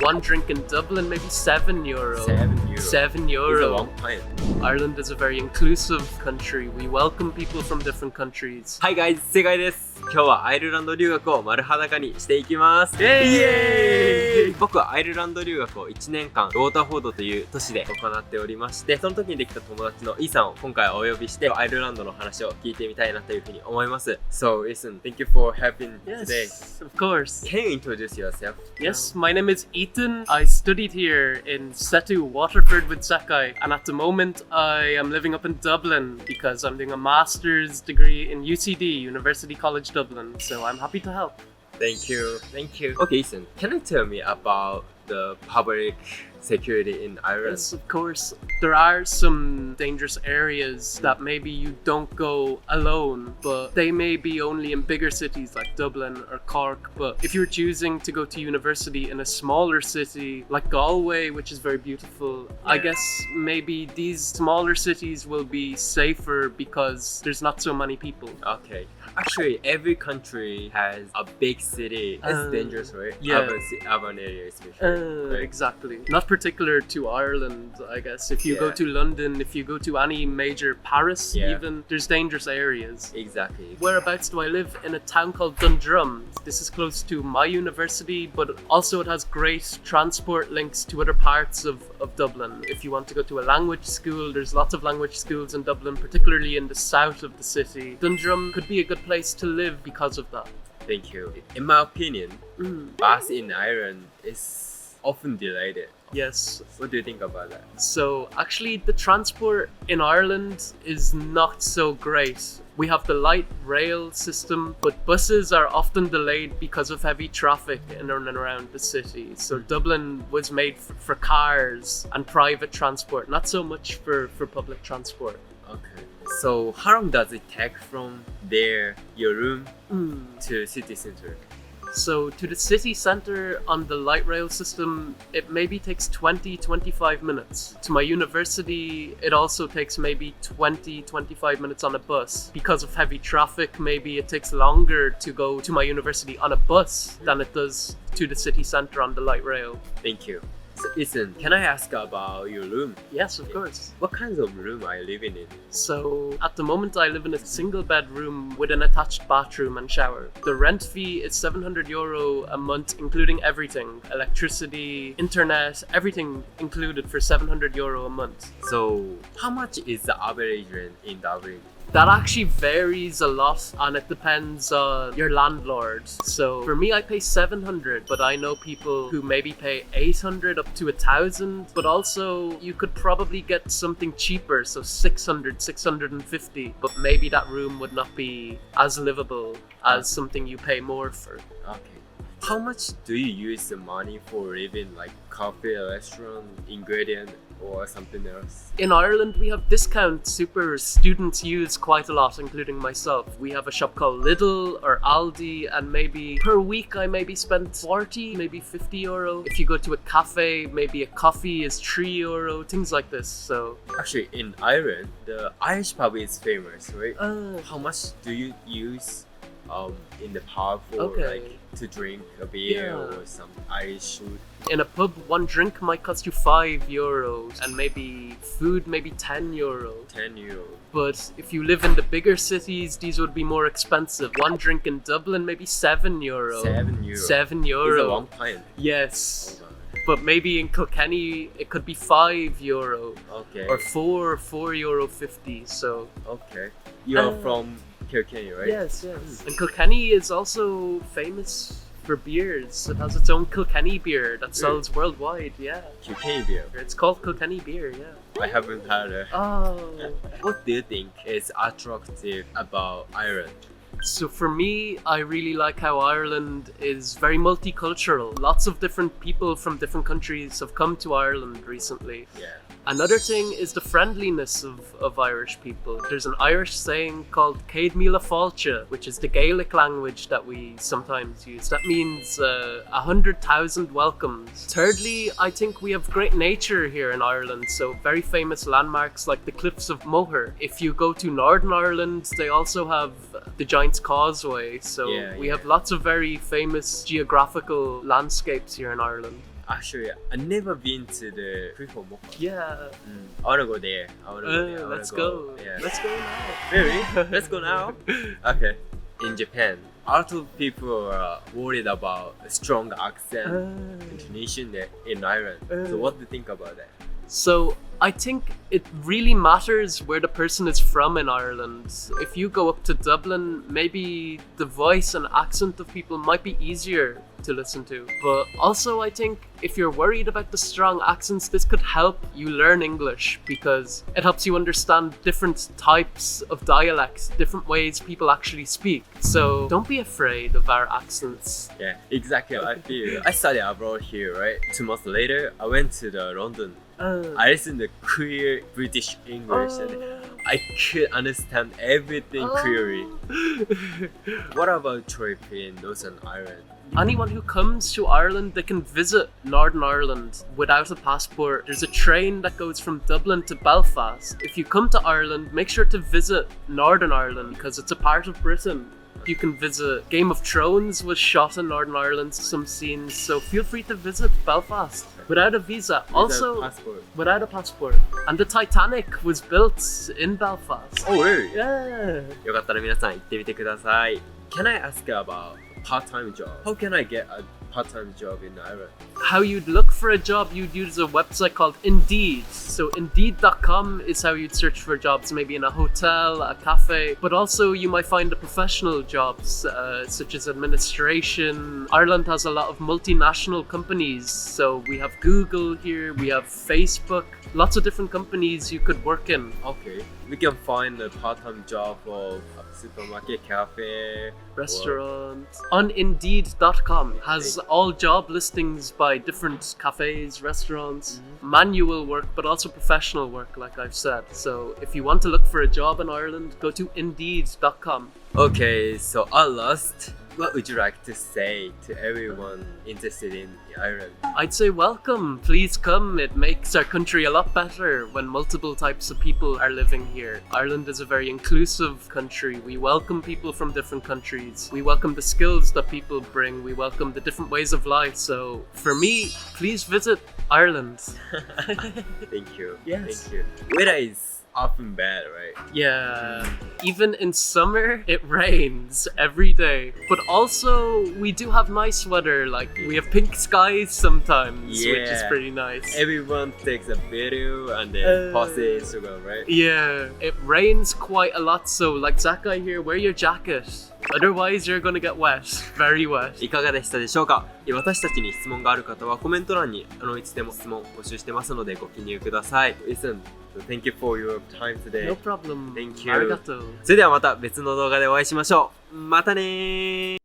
One drink in Dublin, maybe €7. €7. It's a long time. Ireland is a very inclusive country. We welcome people from different countries. Hi guys, 正解です。今日はアイルランド留学を丸裸にしていきます。イエーイ！僕はアイルランド留学を1年間ウォーターフォードという都市で行っておりまして、その時にできた友達のイーさんを今回お呼びしてアイルランドの話を聞いてみたいなというふうに思います。So, Ethan, thank you for having today. Yes, of course. Can you introduce yourself? Yes, my name is Ethan. I studied here in Setu, Waterford with Sakai, and at the moment I am living up in Dublin because I'm doing a master's degree in UCD, University College Dublin, so I'm happy to help. Thank you. Okay, Ethan, can you tell me about the public security in Ireland? Yes, of course. There are some dangerous areas that maybe you don't go alone, but they may be only in bigger cities like Dublin or Cork. But if you're choosing to go to university in a smaller city like Galway, which is very beautiful, I guess maybe these smaller cities will be safer because there's not so many people. Okay. Actually, every country has a big city. It's dangerous, right? Yeah. Urban area especially. Right? Exactly. Not particular to Ireland, I guess. If you go to London, if you go to any major Paris, even, there's dangerous areas. Exactly. Whereabouts do I live? In a town called Dundrum. This is close to my university, but also it has great transport links to other parts of Dublin. If you want to go to a language school, there's lots of language schools in Dublin, particularly in the south of the city. Dundrum could be a good place to live because of that. Thank you. In my opinion, bus in Ireland is often delayed. Yes. What do you think about that? So actually the transport in Ireland is not so great. We have the light rail system, but buses are often delayed because of heavy traffic in and around the city. So Dublin was made for cars and private transport, not so much for public transport. Okay. So how long does it take from there, your room, to city center? So to the city center on the light rail system, it maybe takes 20-25 minutes. To my university, it also takes maybe 20-25 minutes on a bus. Because of heavy traffic, maybe it takes longer to go to my university on a bus than it does to the city center on the light rail. Thank you. So, listen, can I ask about your room? Yes, of course. What kinds of room are you living in? So at the moment I live in a single bedroom with an attached bathroom and shower. The rent fee is €700 a month, including everything. Electricity, internet, everything included for €700 a month. So how much is the average rent in Dublin? That actually varies a lot and it depends on your landlord. So for me, I pay 700, but I know people who maybe pay 800 up to 1,000. But also you could probably get something cheaper, so 600, 650. But maybe that room would not be as livable as something you pay more for. Okay. How much do you use the money for living, like coffee, restaurant, ingredient, or something else? In Ireland, we have discounts super students use quite a lot, including myself. We have a shop called Lidl or Aldi, and maybe per week I maybe spend 40, maybe €50. If you go to a cafe, maybe a coffee is €3, things like this. So actually, in Ireland, the Irish pub is famous, right? How much do you use in the pub for like to drink a beer or some Irish food? In a pub, one drink might cost you €5, and maybe food maybe €10. €10. But if you live in the bigger cities, these would be more expensive. One drink in Dublin maybe €7. €7. €7. It's a long time. Yes. But maybe in Kilkenny it could be €5. Okay. Or €4.50. So okay. You're from Kilkenny, right? Yes. And Kilkenny is also famous for beers. It has its own Kilkenny beer that sells worldwide. Yeah. Kilkenny beer. It's called Kilkenny beer. Yeah. I haven't heard it. Oh. What do you think is attractive about Ireland? So for me, I really like how Ireland is very multicultural. Lots of different people from different countries have come to Ireland recently. Yeah. Another thing is the friendliness of Irish people. There's an Irish saying called Céad Míle Fáilte, which is the Gaelic language that we sometimes use. That means 100,000 welcomes. Thirdly, I think we have great nature here in Ireland, so very famous landmarks like the Cliffs of Moher. If you go to Northern Ireland, they also have the Giant's Causeway, so we have lots of very famous geographical landscapes here in Ireland. Actually, I never been to the freeform Mocha. Yeah. I wanna go there. Let's go. Yeah. Let's go now. Really? Let's go now. Okay. In Japan, a lot of people are worried about a strong accent intonation there in Ireland. So what do you think about that? So I think it really matters where the person is from in Ireland. If you go up to Dublin, maybe the voice and accent of people might be easier to listen to. But also I think if you're worried about the strong accents, this could help you learn English because it helps you understand different types of dialects, different ways people actually speak. So don't be afraid of our accents. Yeah, exactly. I feel. I studied abroad here, right? 2 months later, I went to London. I listened to clear British English and I could understand everything clearly. What about trip in Northern Ireland? Anyone who comes to Ireland, they can visit Northern Ireland without a passport. There's a train that goes from Dublin to Belfast. If you come to Ireland, make sure to visit Northern Ireland because it's a part of Britain. You can visit. Game of Thrones was shot in Northern Ireland, some scenes, so feel free to visit Belfast without a visa. Also, without a passport. And the Titanic was built in Belfast. Oh, really? Yeah. よかったら皆さん行ってみてください。Can I ask about part-time job? How can I get a part-time job in Ireland? How you'd look for a job, you'd use a website called Indeed. So Indeed.com is how you'd search for jobs, maybe in a hotel, a cafe, but also you might find the professional jobs such as administration. Ireland has a lot of multinational companies. So we have Google here, we have Facebook, lots of different companies you could work in. Okay, we can find a part-time job of a supermarket, cafe, restaurant. On Indeed.com has all job listings by different cafes, restaurants, manual work, but also professional work, like I've said. So if you want to look for a job in Ireland, go to Indeed.com. Okay, so at last, what would you like to say to everyone interested in Ireland? I'd say welcome, please come. It makes our country a lot better when multiple types of people are living here. Ireland is a very inclusive country. We welcome people from different countries. We welcome the skills that people bring. We welcome the different ways of life. So for me, please visit Ireland. Thank you. Yes. Thank you. Weather is often bad, right? Yeah, even in summer it rains every day, but also we do have nice weather, like we have pink skies sometimes, which is pretty nice. Everyone takes a video and then posts it on Instagram, right? Yeah, it rains quite a lot, so like Zakai here, wear your jacket. Otherwise you're gonna get wet, very wet. いかがでしたでしょうか？私たちに質問がある方はコメント欄にいつでも質問募集してますのでご記入ください。Listen, thank you for your time today. No problem. Thank you. ありがとう。それではまた別の動画でお会いしましょう。またねー。